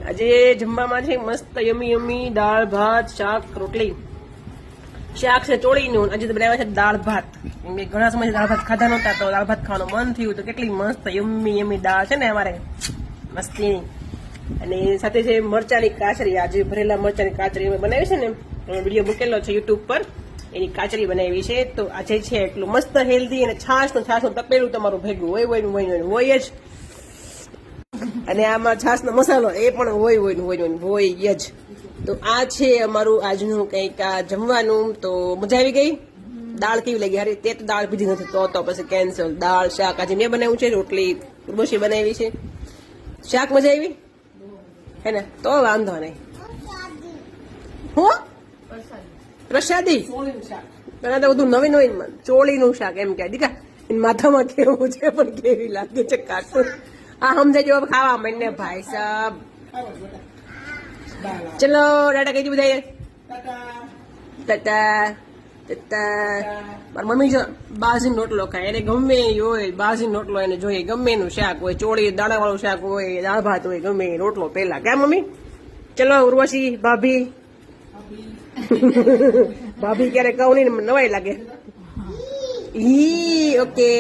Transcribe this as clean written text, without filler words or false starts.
આજે જમવામાં છે મસ્ત યમી યમી દાળ ભાત શાક રોટલી. શાક છે ચોળીનું. આજે તો બનાવ્યા છે દાળ ભાત. મેં ઘણા સમયથી દાળ ભાત ખાધા નહોતા તો દાળ ભાત ખાવાનું મન થયું તો કેટલી મસ્ત યમી યમી દાળ છે ને અમારે મસ્તીની. અને સાથે છે મરચાની કાચરી. આજે ભરેલા મરચાની કાચરી અમે બનાવી છે ને વિડીયો મૂકેલો છે યુટ્યુબ પર. એની કાચરી બનાવી છે. તો આજે છે એટલું મસ્ત હેલ્ધી અને છાશનું તપેલું તમારું ભેગું હોય જ. અને આમાં છાશનો મસાલો એ પણ હોય જ. તો આ છે અમારું આજનું કંઈક આ જમવાનું. તો મજા આવી ગઈ. દાળ કેવી લાગી? અરે તે તો દાળ પીધી નથી તો પછી કેન્સલ. દાળ શાક આજે મેં બનાવ્યું છે. રોટલી ઉર્વશી બનાવી છે. શાક મજા આવી હે ને? તો વાંધો નહીં. હું પ્રસાદી પેલા તો બધું નવીન ચોળીનું શાક એમ કે દીકા માથામાં કેવું છે પણ કેવી લાગે છે કાટું. આ સમજાય જો ખાવા માંડને ભાઈ સાહેબ. ચલો ટાટા કઈ બધા ટાટા ટાટા. મારી મમ્મી જો બાજરીનો રોટલો ખાય એને ગમે એ હોય. બાજરીનો રોટલો એને જોઈએ ગમે એનું શાક હોય. ચોળી દાણા વાળું શાક હોય દાળ ભાત હોય ગમે એ રોટલો પેલા ક્યાં મમ્મી. ચલો ઉર્વશી ભાભી ભાભી ક્યારે કહું નહીં નવાઈ લાગે. ઓકે.